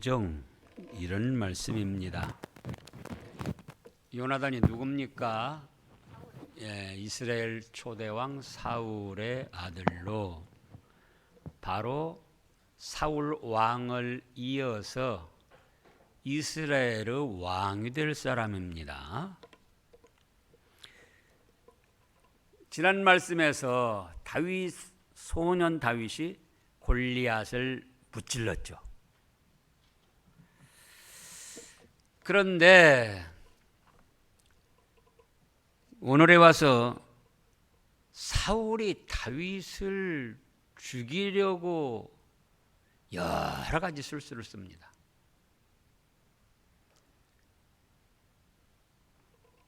조정 이런 말씀입니다. 요나단이 누굽니까? 이스라엘 초대왕 사울의 아들로 바로 사울 왕을 이어서 이스라엘의 왕이 될 사람입니다. 지난 말씀에서 소년 다윗이 골리앗을 무찔렀죠. 그런데 오늘에 와서 사울이 다윗을 죽이려고 여러 가지 술수를 씁니다.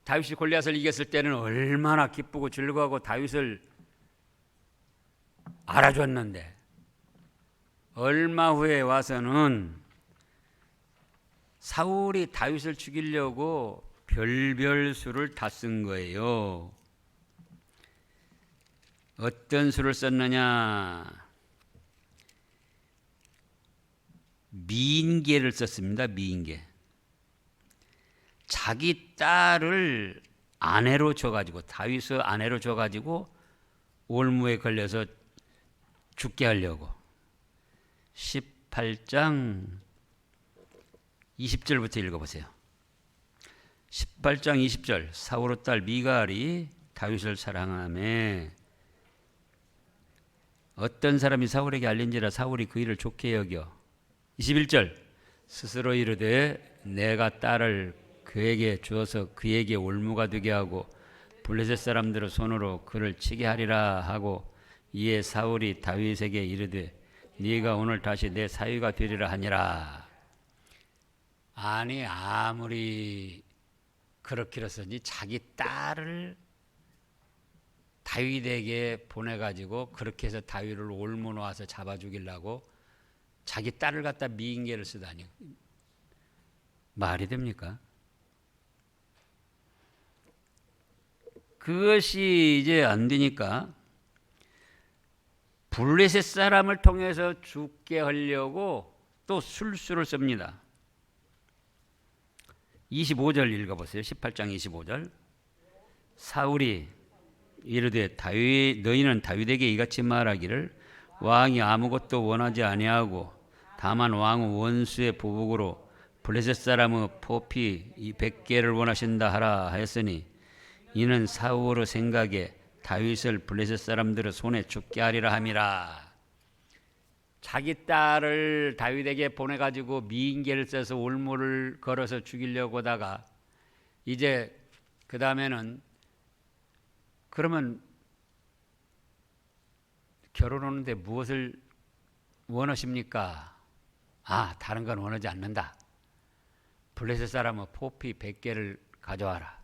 다윗이 골리앗을 이겼을 때는 얼마나 기쁘고 즐거워하고 다윗을 알아줬는데 얼마 후에 와서는 사울이 다윗을 죽이려고 별별 수를 다 쓴 거예요. 어떤 수를 썼느냐? 미인계를 썼습니다. 미인계. 자기 딸을 아내로 줘가지고 다윗의 아내로 줘가지고 올무에 걸려서 죽게 하려고 18장 20절부터 읽어보세요. 18장 20절 사울의 딸 미갈이 다윗을 사랑하며 어떤 사람이 사울에게 알린지라 사울이 그 일을 좋게 여겨 21절 스스로 이르되 내가 딸을 그에게 주어서 그에게 올무가 되게 하고 블레셋 사람들의 손으로 그를 치게 하리라 하고 이에 사울이 다윗에게 이르되 네가 오늘 다시 내 사위가 되리라 하니라. 아니 아무리 그렇기로서니 자기 딸을 다윗에게 보내가지고 그렇게 해서 다윗을 올무 놓아서 잡아 죽이려고 자기 딸을 갖다 미인계를 쓰다니 말이 됩니까? 그것이 이제 안 되니까 블레셋 사람을 통해서 죽게 하려고 또 술수를 씁니다. 25절 읽어보세요. 18장 25절 사울이 이르되 너희는 다윗에게 이같이 말하기를 왕이 아무것도 원하지 아니하고 다만 왕의 원수의 보복으로 블레셋 사람의 포피 100개를 원하신다 하라 하였으니 이는 사울의 생각에 다윗을 블레셋 사람들의 손에 죽게 하리라 함이라. 자기 딸을 다윗에게 보내가지고 미인계를 써서 올무를 걸어서 죽이려고 하다가 이제 그 다음에는 그러면 결혼하는데 무엇을 원하십니까? 다른 건 원하지 않는다. 블레셋 사람은 포피 100개를 가져와라.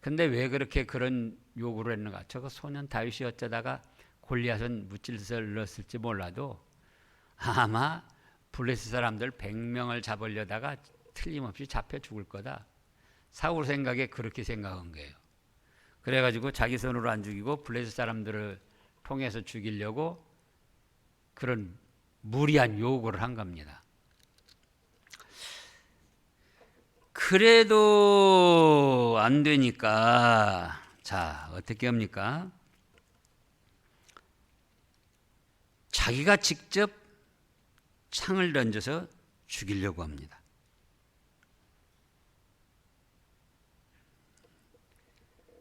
근데 왜 그렇게 그런 요구를 했는가? 저거 소년 다윗이 어쩌다가 골리앗은 무찔렀을지 몰라도 아마 블레셋 사람들 100명을 잡으려다가 틀림없이 잡혀 죽을 거다. 사울 생각에 그렇게 생각한 거예요. 그래가지고 자기 손으로 안 죽이고 블레셋 사람들을 통해서 죽이려고 그런 무리한 요구를 한 겁니다. 그래도 안 되니까 자 어떻게 합니까? 자기가 직접 창을 던져서 죽이려고 합니다.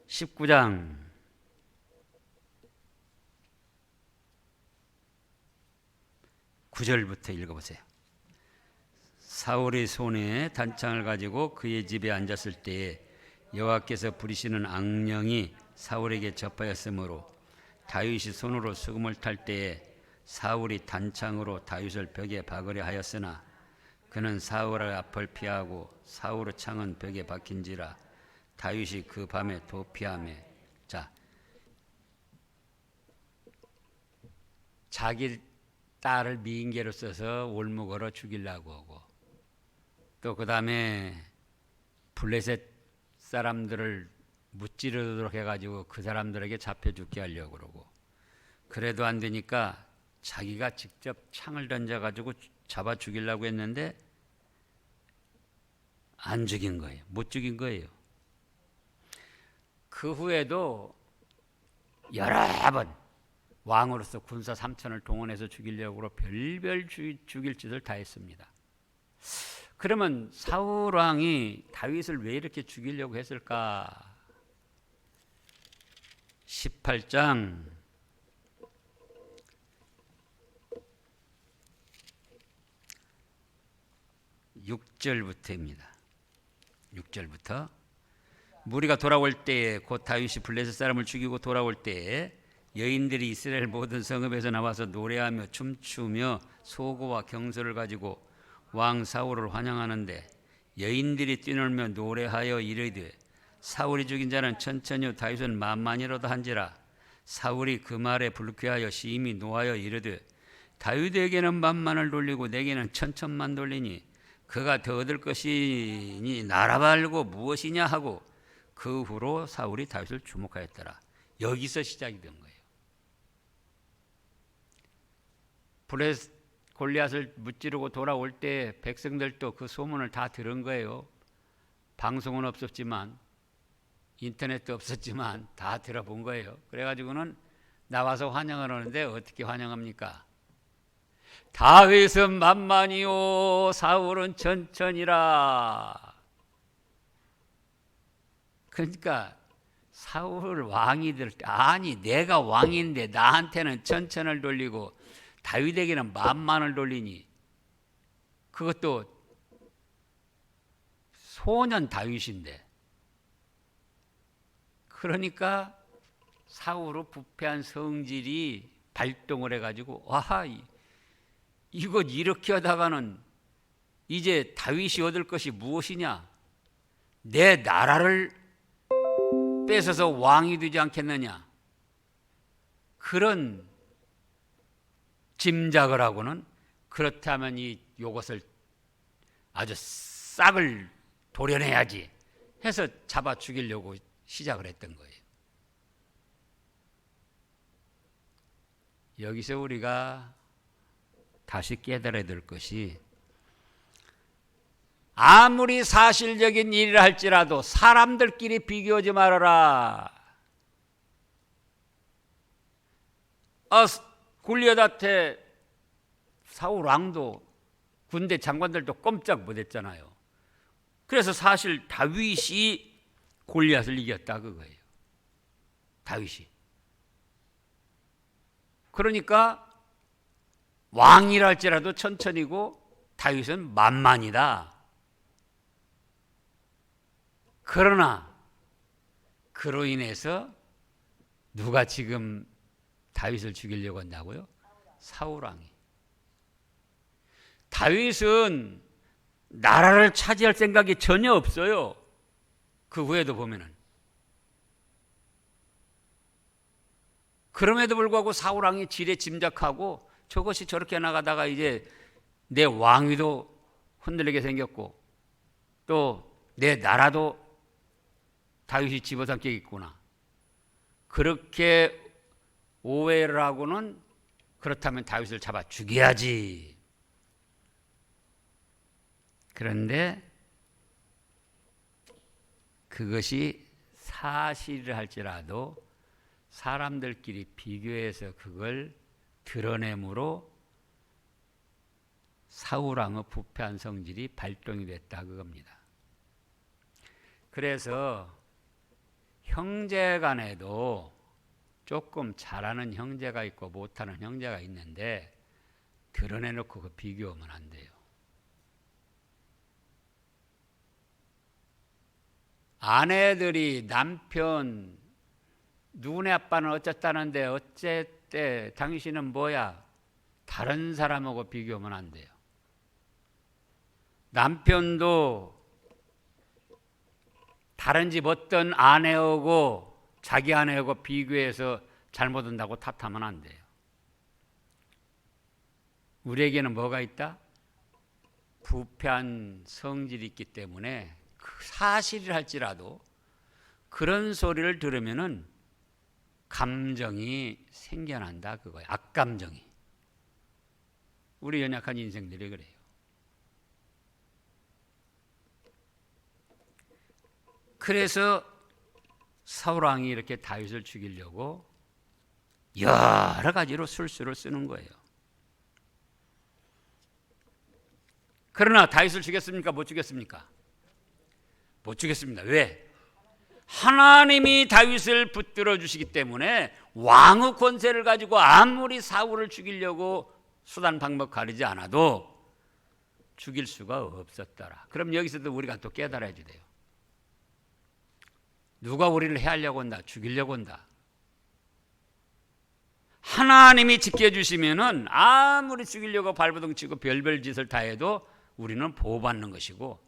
(19장) (9절부터) 읽어보세요. 사울의 손에 단창을 가지고 그의 집에 앉았을 때에 여호와께서 부리시는 악령이 사울에게 접하였으므로 다윗이 손으로 수금을 탈 때에 사울이 단창으로 다윗을 벽에 박으려 하였으나 그는 사울의 앞을 피하고 사울의 창은 벽에 박힌지라 다윗이 그 밤에 도피하며 자기 딸을 미인계로 써서 올무 걸어 죽이려고 하고 또 그 다음에 블레셋 사람들을 무찌르도록 해가지고 그 사람들에게 잡혀 죽게 하려고 그러고 그래도 안 되니까 자기가 직접 창을 던져가지고 잡아 죽이려고 했는데 안 죽인 거예요. 못 죽인 거예요. 그 후에도 여러 번 왕으로서 군사 3천을 동원해서 죽이려고 별별 죽일 짓을 다 했습니다. 그러면 사울 왕이 다윗을 왜 이렇게 죽이려고 했을까? 18장 6절부터입니다. 6절부터 무리가 돌아올 때에 곧 다윗이 블레셋 사람을 죽이고 돌아올 때에 여인들이 이스라엘 모든 성읍에서 나와서 노래하며 춤추며 소고와 경소를 가지고 왕 사울을 환영하는데 여인들이 뛰놀며 노래하여 이르되 사울이 죽인 자는 천천히요 다윗은 만만이로도 한지라. 사울이 그 말에 불쾌하여 심히 노하여 이르되 다윗에게는 만만을 돌리고 내게는 천천만 돌리니 그가 더 얻을 것이니 나라 말고 무엇이냐 하고 그 후로 사울이 다윗을 주목하였더라. 여기서 시작이 된 거예요. 블레셋 골리앗을 무찌르고 돌아올 때 백성들도 그 소문을 다 들은 거예요. 방송은 없었지만 인터넷도 없었지만 다 들어본 거예요. 그래가지고는 나와서 환영을 하는데 어떻게 환영합니까? 다윗은 만만이요 사울은 천천이라. 그러니까 사울 왕이 들 때 아니 내가 왕인데 나한테는 천천을 돌리고 다윗에게는 만만을 돌리니 그것도 소년 다윗인데 그러니까 사울의 부패한 성질이 발동을 해가지고 아하 이거 이렇게 하다가는 이제 다윗이 얻을 것이 무엇이냐? 내 나라를 뺏어서 왕이 되지 않겠느냐? 그런 짐작을 하고는 그렇다면 이것을 아주 싹을 도려내야지 해서 잡아 죽이려고 시작을 했던 거예요. 여기서 우리가 다시 깨달아야 될 것이 아무리 사실적인 일이라 할지라도 사람들끼리 비교하지 말아라. 골리앗한테 사울 왕도 군대 장관들도 꼼짝 못했잖아요. 그래서 사실 다윗이 골리앗을 이겼다 그거예요. 다윗이. 그러니까 왕이라 할지라도 천천히고 다윗은 만만이다. 그러나 그로 인해서 누가 지금 다윗을 죽이려고 한다고요? 사울 왕이. 다윗은 나라를 차지할 생각이 전혀 없어요. 그 후에도 보면은. 그럼에도 불구하고 사울 왕이 지레 짐작하고 저것이 저렇게 나가다가 이제 내 왕위도 흔들리게 생겼고 또 내 나라도 다윗이 집어삼키겠구나. 그렇게 오해를 하고는 그렇다면 다윗을 잡아 죽여야지. 그런데 그것이 사실을 할지라도 사람들끼리 비교해서 그걸 드러내므로 사울 왕의 부패한 성질이 발동이 됐다 그겁니다. 그래서 형제 간에도 조금 잘하는 형제가 있고 못하는 형제가 있는데 드러내놓고 그 비교하면 안 돼요. 아내들이 남편 누구네 아빠는 어쨌다는데 어쨌대 당신은 뭐야? 다른 사람하고 비교하면 안 돼요. 남편도 다른 집 어떤 아내하고 자기 아내하고 비교해서 잘못한다고 탓하면 안 돼요. 우리에게는 뭐가 있다? 부패한 성질이 있기 때문에 그 사실을 할지라도 그런 소리를 들으면은 감정이 생겨난다 그거예요. 악감정이. 그런데 우리 연약한 인생들이 그래요. 그래서 사울왕이 이렇게 다윗을 죽이려고 여러 가지로 술수를 쓰는 거예요. 그러나 다윗을 죽였습니까? 못 죽였습니까? 못 죽였습니다. 왜? 하나님이 다윗을 붙들어 주시기 때문에 왕의 권세를 가지고 아무리 사울을 죽이려고 수단 방법 가리지 않아도 죽일 수가 없었더라. 그럼 여기서도 우리가 또 깨달아야 돼요. 누가 우리를 해하려고 한다, 죽이려고 한다. 하나님이 지켜주시면은 아무리 죽이려고 발버둥 치고 별별 짓을 다 해도 우리는 보호받는 것이고,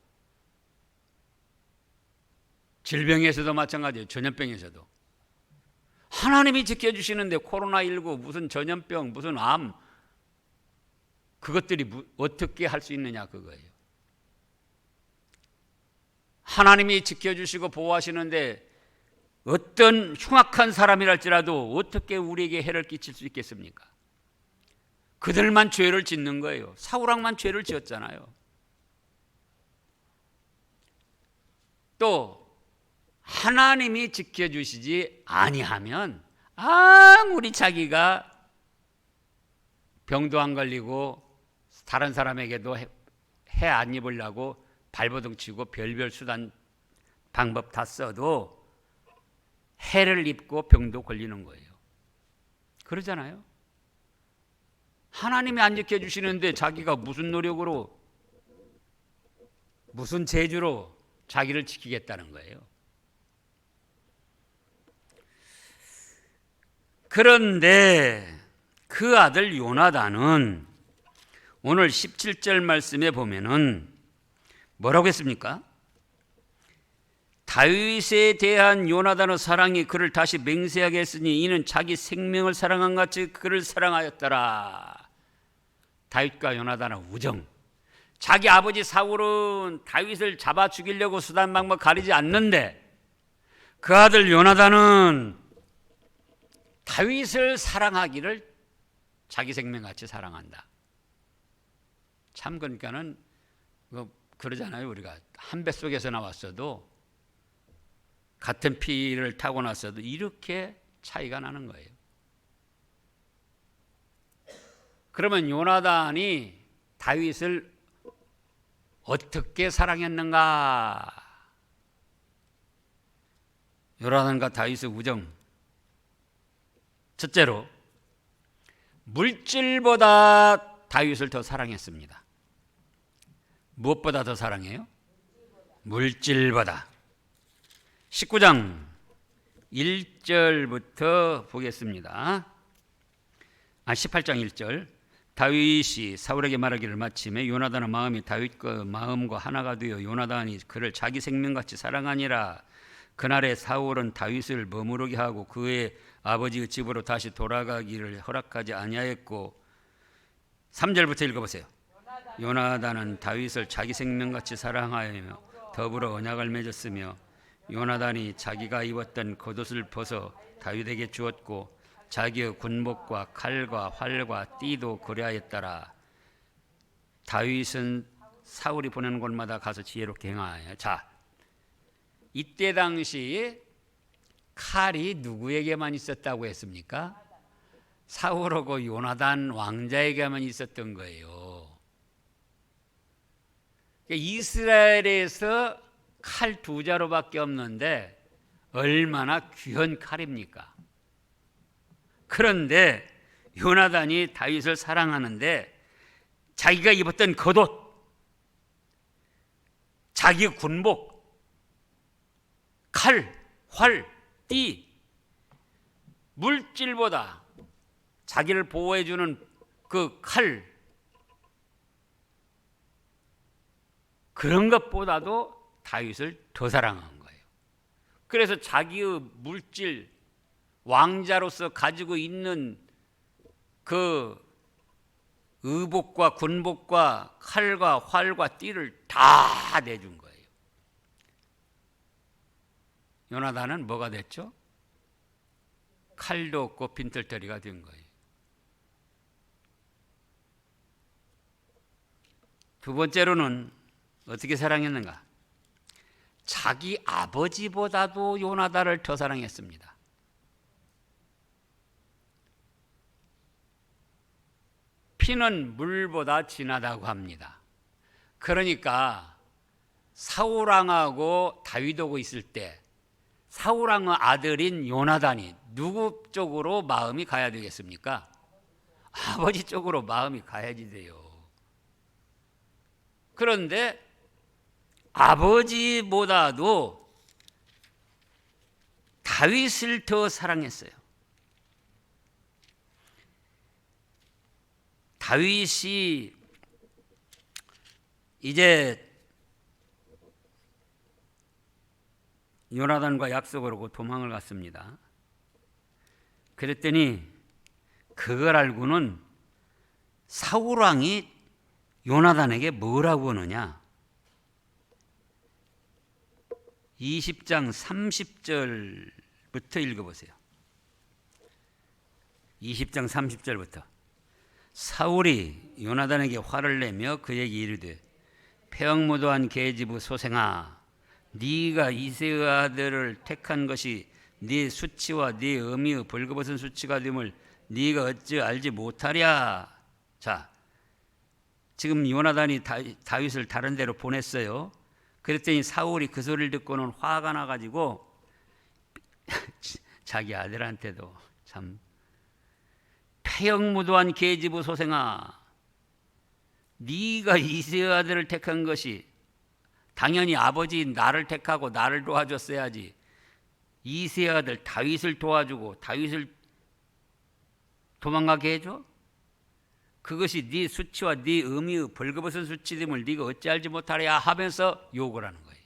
질병에서도 마찬가지예요. 전염병에서도 하나님이 지켜주시는데 코로나19 무슨 전염병 무슨 암 그것들이 어떻게 할 수 있느냐 그거예요. 하나님이 지켜주시고 보호하시는데 어떤 흉악한 사람이랄지라도 어떻게 우리에게 해를 끼칠 수 있겠습니까? 그들만 죄를 짓는 거예요. 사울왕만 죄를 지었잖아요. 또 하나님이 지켜주시지 아니하면 아무리 자기가 병도 안 걸리고 다른 사람에게도 해 안 입으려고 발버둥 치고 별별 수단 방법 다 써도 해를 입고 병도 걸리는 거예요. 그러잖아요. 하나님이 안 지켜주시는데 자기가 무슨 노력으로 무슨 재주로 자기를 지키겠다는 거예요. 그런데 그 아들 요나단은 오늘 17절 말씀에 보면은 뭐라고 했습니까? 다윗에 대한 요나단의 사랑이 그를 다시 맹세하게 했으니 이는 자기 생명을 사랑한 같이 그를 사랑하였더라. 다윗과 요나단의 우정. 자기 아버지 사울은 다윗을 잡아 죽이려고 수단 방법 가리지 않는데 그 아들 요나단은 다윗을 사랑하기를 자기 생명같이 사랑한다. 참 그러니까는 그러잖아요. 우리가 한 뱃속에서 나왔어도 같은 피를 타고 났어도 이렇게 차이가 나는 거예요. 그러면 요나단이 다윗을 어떻게 사랑했는가? 요나단과 다윗의 우정. 첫째로 물질보다 다윗을 더 사랑했습니다. 무엇보다 더 사랑해요? 물질보다. 19장 1절부터 보겠습니다. 18장 1절. 다윗이 사울에게 말하기를 마침에 요나단의 마음이 다윗과 마음과 하나가 되어 요나단이 그를 자기 생명같이 사랑하니라. 그날에 사울은 다윗을 머무르게 하고 그의 아버지의 집으로 다시 돌아가기를 허락하지 아니하였고 3절부터 읽어보세요. 요나단은 다윗을 자기 생명같이 사랑하며 더불어 언약을 맺었으며 요나단이 자기가 입었던 겉옷을 벗어 다윗에게 주었고 자기의 군복과 칼과 활과 띠도 그리하였더라. 다윗은 사울이 보내는 곳마다 가서 지혜롭게 행하여. 자, 이때 당시 칼이 누구에게만 있었다고 했습니까? 사울하고 요나단 왕자에게만 있었던 거예요. 이스라엘에서 칼 두 자루밖에 없는데 얼마나 귀한 칼입니까? 그런데 요나단이 다윗을 사랑하는데 자기가 입었던 겉옷, 자기 군복, 칼, 활, 띠, 물질보다 자기를 보호해주는 그 칼, 그런 것보다도 다윗을 더 사랑한 거예요. 그래서 자기의 물질, 왕자로서 가지고 있는 그 의복과 군복과 칼과 활과 띠를 다 내준 거예요. 요나단은 뭐가 됐죠? 칼도 없고 빈털터리가 된 거예요. 두 번째로는 어떻게 사랑했는가? 자기 아버지보다도 요나단을 더 사랑했습니다. 피는 물보다 진하다고 합니다. 그러니까 사울왕하고 다윗하고 있을 때 사울왕의 아들인 요나단이 누구 쪽으로 마음이 가야 되겠습니까? 아버지 쪽으로 마음이 가야지 돼요. 그런데 아버지보다도 다윗을 더 사랑했어요. 다윗이 이제 요나단과 약속을 하고 도망을 갔습니다. 그랬더니 그걸 알고는 사울왕이 요나단에게 뭐라고 하느냐? 20장 30절부터 읽어보세요. 20장 30절부터 사울이 요나단에게 화를 내며 그에게 이르되 패역무도한 계집의 소생아, 네가 이새의 아들을 택한 것이 네 수치와 네 어미의 벌거벗은 수치가 됨을 네가 어찌 알지 못하랴. 자, 지금 요나단이 다윗을 다른 데로 보냈어요. 그랬더니 사울이 그 소리를 듣고는 화가 나가지고 자기 아들한테도 참 패역무도한 계집의 소생아, 네가 이새의 아들을 택한 것이 당연히 아버지 나를 택하고 나를 도와줬어야지. 이새의 아들 다윗을 도와주고 다윗을 도망가게 해줘? 그것이 네 수치와 네 어미의 벌거벗은 수치됨을 네가 어찌 알지 못하랴 하면서 욕을 하는 거예요.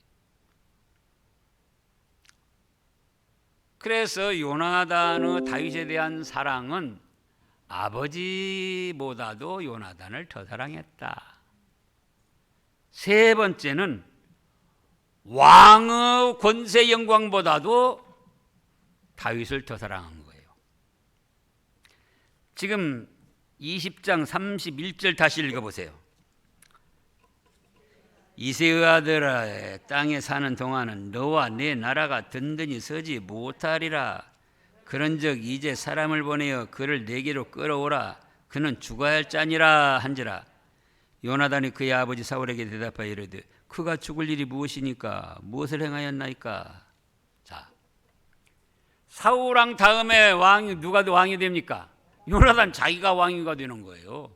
그래서 요나단의 다윗에 대한 사랑은 아버지보다도 요나단을 더 사랑했다. 세 번째는 왕의 권세 영광보다도 다윗을 더 사랑한 거예요. 지금 20장 31절 다시 읽어보세요. 이새의 아들아, 땅에 사는 동안은 너와 내 나라가 든든히 서지 못하리라. 그런즉 이제 사람을 보내어 그를 내게로 끌어오라. 그는 죽어야 할 자니라 한지라. 요나단이 그의 아버지 사울에게 대답하여 이르되 그가 죽을 일이 무엇이니까? 무엇을 행하였나이까? 자, 사울왕 다음에 왕이 누가 왕이 됩니까? 요나단 자기가 왕이가 되는 거예요.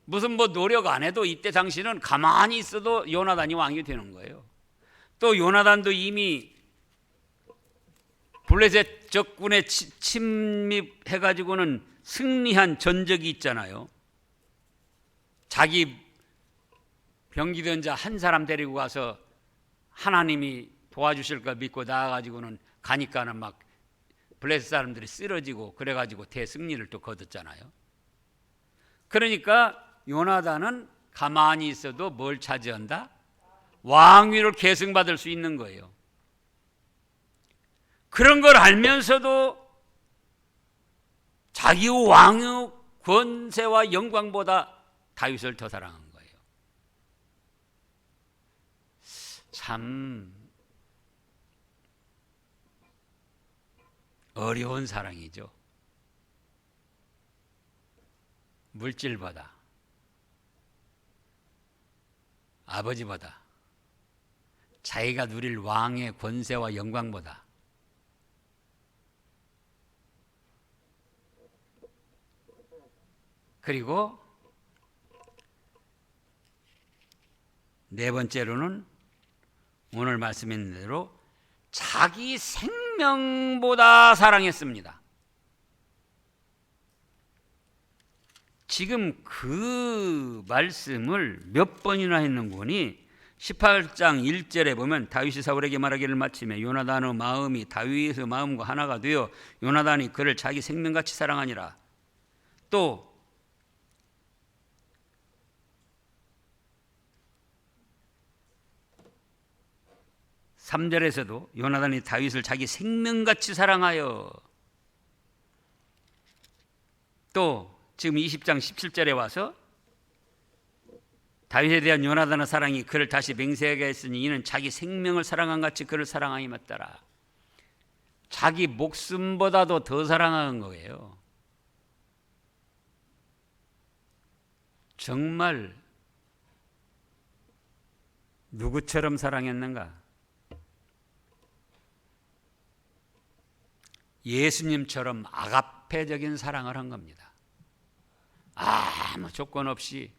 무슨 노력 안 해도 이때 당시는 가만히 있어도 요나단이 왕이 되는 거예요. 또 요나단도 이미 블레셋 적군에 침입해가지고는 승리한 전적이 있잖아요. 자기 병기던 자 한 사람 데리고 가서 하나님이 도와주실 걸 믿고 나아가지고는 가니까는 막 블레셋 사람들이 쓰러지고 그래가지고 대승리를 또 거뒀잖아요. 그러니까 요나단은 가만히 있어도 뭘 차지한다? 왕위를 계승받을 수 있는 거예요. 그런 걸 알면서도 자기의 왕의 권세와 영광보다 다윗을 더 사랑한 거예요. 참 어려운 사랑이죠. 물질보다, 아버지보다, 자기가 누릴 왕의 권세와 영광보다. 그리고 네 번째로는 오늘 말씀인 대로 자기 생명보다 사랑했습니다. 지금 그 말씀을 몇 번이나 했는 거니 18장 1절에 보면 다윗이 사울에게 말하기를 마치매 요나단의 마음이 다윗의 마음과 하나가 되어 요나단이 그를 자기 생명같이 사랑하니라. 또 3절에서도 요나단이 다윗을 자기 생명같이 사랑하여, 또 지금 20장 17절에 와서 다윗에 대한 요나단의 사랑이 그를 다시 맹세하게 했으니 이는 자기 생명을 사랑한 같이 그를 사랑하기 맞더라. 자기 목숨보다도 더 사랑한 거예요. 정말 누구처럼 사랑했는가? 예수님처럼 아가페적인 사랑을 한 겁니다. 아무 조건 없이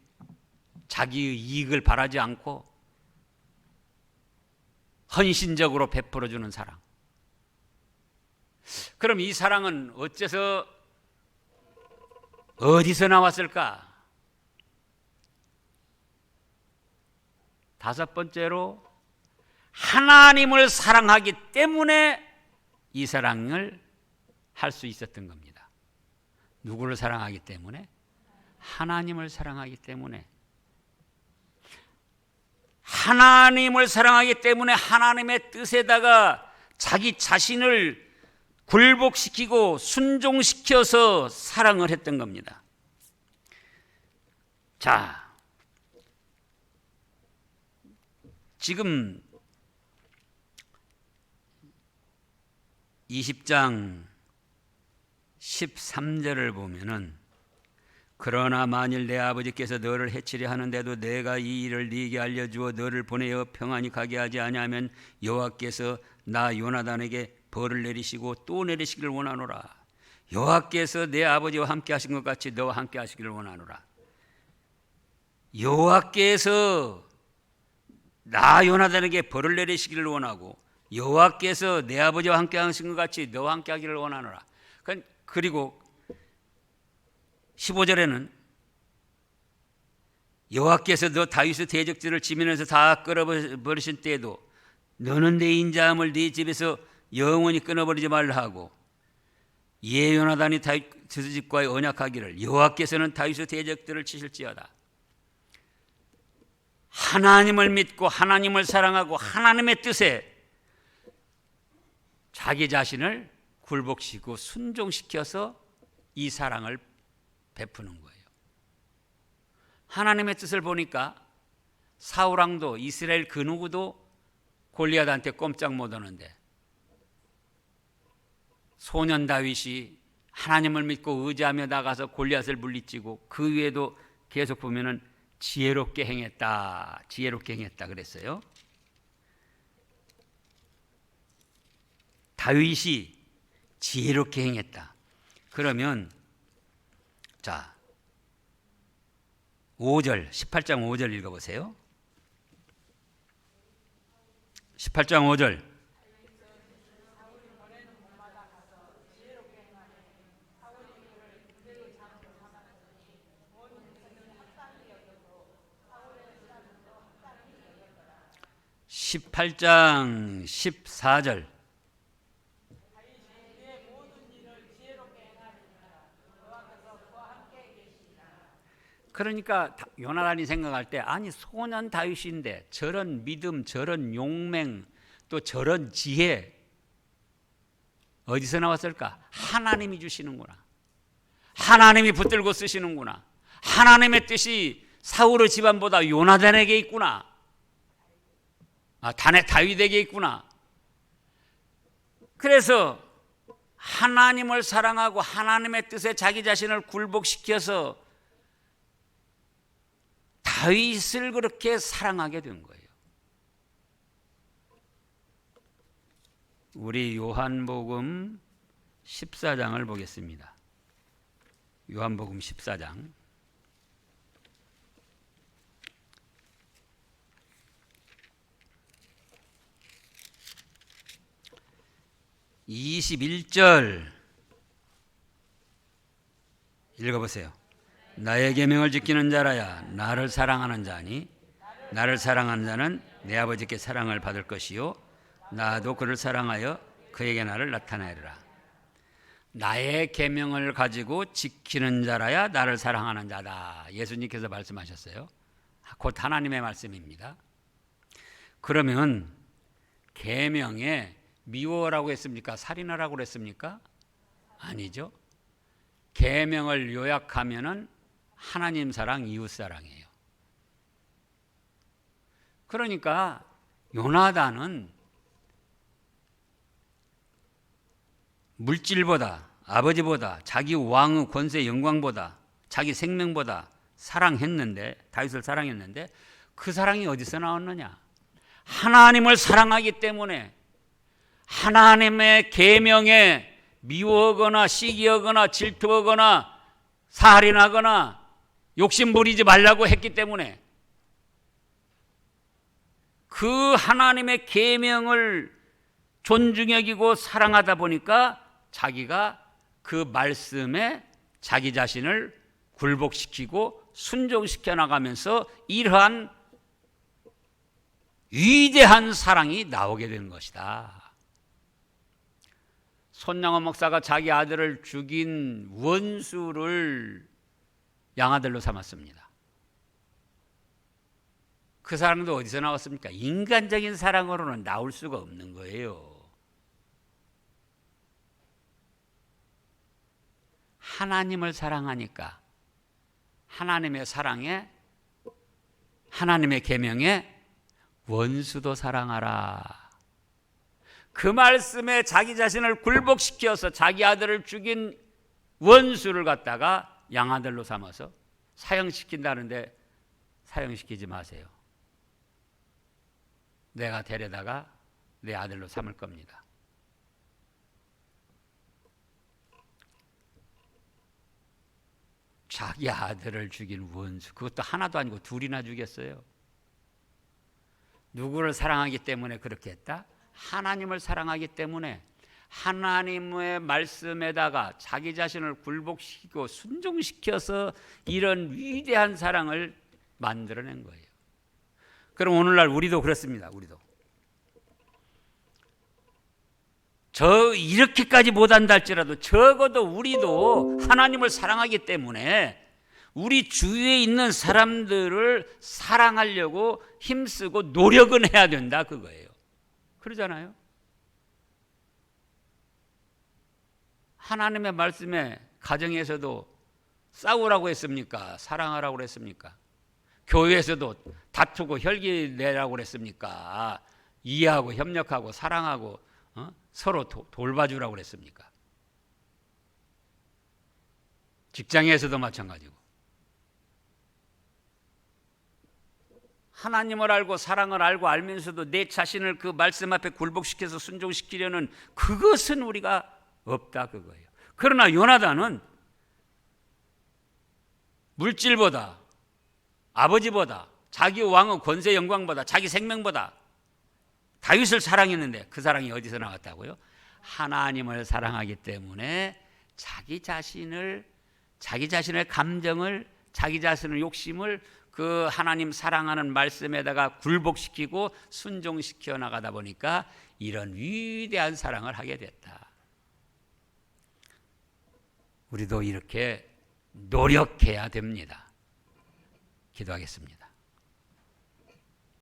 자기의 이익을 바라지 않고 헌신적으로 베풀어주는 사랑. 그럼 이 사랑은 어디서 나왔을까? 다섯 번째로 하나님을 사랑하기 때문에 이 사랑을 할 수 있었던 겁니다. 누구를 사랑하기 때문에? 하나님을 사랑하기 때문에. 하나님을 사랑하기 때문에 하나님의 뜻에다가 자기 자신을 굴복시키고 순종시켜서 사랑을 했던 겁니다. 자, 지금 20장 13절을 보면은 그러나 만일 내 아버지께서 너를 해치려 하는데도 내가 이 일을 네게 알려주어 너를 보내어 평안히 가게 하지 아니하면 여호와께서 나 요나단에게 벌을 내리시고 또 내리시기를 원하노라. 여호와께서 내 아버지와 함께 하신 것 같이 너와 함께 하시기를 원하노라. 여호와께서 나 요나단에게 벌을 내리시기를 원하고 여호와께서 내 아버지와 함께 하신 것 같이 너와 함께 하기를 원하노라. 그리고 15절에는 여호와께서 너 다윗의 대적들을 지면에서 다 끌어버리신 때에도 너는 내 인자함을 네 집에서 영원히 끊어버리지 말라 하고 이에 요나단이 다윗 집과의 언약하기를 여호와께서는 다윗의 대적들을 치실지어다. 하나님을 믿고 하나님을 사랑하고 하나님의 뜻에 자기 자신을 굴복시키고 순종시켜서 이 사랑을 베푸는 거예요. 하나님의 뜻을 보니까 사울왕도 이스라엘 그 누구도 골리앗한테 꼼짝 못하는데 소년 다윗이 하나님을 믿고 의지하며 나가서 골리앗을 물리치고 그 위에도 계속 보면은 지혜롭게 행했다 그랬어요. 다윗이 지혜롭게 행했다. 그러면 자 5절 18장 5절 읽어보세요. 18장 5절 (18장 14절) 그러니까 요나단이 생각할 때 아니 소년 다윗인데 저런 믿음, 저런 용맹, 또 저런 지혜 어디서 나왔을까? 하나님이 주시는구나. 하나님이 붙들고 쓰시는구나. 하나님의 뜻이 사울의 집안보다 요나단에게 있구나. 다윗에게 있구나. 그래서 하나님을 사랑하고 하나님의 뜻에 자기 자신을 굴복시켜서 다윗을 그렇게 사랑하게 된 거예요. 우리 요한복음 14장을 보겠습니다. 요한복음 14장 21절 읽어보세요. 나의 계명을 지키는 자라야 나를 사랑하는 자니 나를 사랑하는 자는 내 아버지께 사랑을 받을 것이요 나도 그를 사랑하여 그에게 나를 나타내리라. 나의 계명을 가지고 지키는 자라야 나를 사랑하는 자다. 예수님께서 말씀하셨어요. 곧 하나님의 말씀입니다. 그러면 계명에 미워라고 했습니까? 살인하라고 했습니까? 아니죠. 계명을 요약하면은 하나님 사랑, 이웃 사랑이에요. 그러니까 요나단은 물질보다, 아버지보다, 자기 왕의 권세 영광보다, 자기 생명보다 다윗을 사랑했는데 그 사랑이 어디서 나왔느냐? 하나님을 사랑하기 때문에 하나님의 계명에 미워하거나 시기하거나 질투하거나 살인하거나 욕심 부리지 말라고 했기 때문에 그 하나님의 계명을 존중히 여기고 사랑하다 보니까 자기가 그 말씀에 자기 자신을 굴복시키고 순종시켜 나가면서 이러한 위대한 사랑이 나오게 되는 것이다. 손양호 목사가 자기 아들을 죽인 원수를 양아들로 삼았습니다. 그 사랑도 어디서 나왔습니까? 인간적인 사랑으로는 나올 수가 없는 거예요. 하나님을 사랑하니까 하나님의 사랑에, 하나님의 계명에 원수도 사랑하라. 그 말씀에 자기 자신을 굴복시켜서 자기 아들을 죽인 원수를 갖다가 양아들로 삼아서 사형시킨다는데 사형시키지 마세요. 내가 데려다가 내 아들로 삼을 겁니다. 자기 아들을 죽인 원수, 그것도 하나도 아니고 둘이나 죽였어요. 누구를 사랑하기 때문에 그렇게 했다? 하나님을 사랑하기 때문에 하나님의 말씀에다가 자기 자신을 굴복시키고 순종시켜서 이런 위대한 사랑을 만들어낸 거예요. 그럼 오늘날 우리도 그렇습니다. 우리도 이렇게까지 못한다 할지라도 적어도 우리도 하나님을 사랑하기 때문에 우리 주위에 있는 사람들을 사랑하려고 힘쓰고 노력은 해야 된다 그거예요. 그러잖아요. 하나님의 말씀에 가정에서도 싸우라고 했습니까? 사랑하라고 했습니까? 교회에서도 다투고 혈기 내라고 그랬습니까? 이해하고 협력하고 사랑하고 서로 돌봐주라고 그랬습니까? 직장에서도 마찬가지고. 하나님을 알고 사랑을 알고 알면서도 내 자신을 그 말씀 앞에 굴복시켜서 순종시키려는 그것은 우리가 없다 그거예요. 그러나 요나단은 물질보다, 아버지보다, 자기 왕의 권세 영광보다, 자기 생명보다 다윗을 사랑했는데 그 사랑이 어디서 나왔다고요? 하나님을 사랑하기 때문에 자기 자신의 감정을, 자기 자신의 욕심을 그 하나님 사랑하는 말씀에다가 굴복시키고 순종시켜 나가다 보니까 이런 위대한 사랑을 하게 됐다. 우리도 이렇게 노력해야 됩니다. 기도하겠습니다.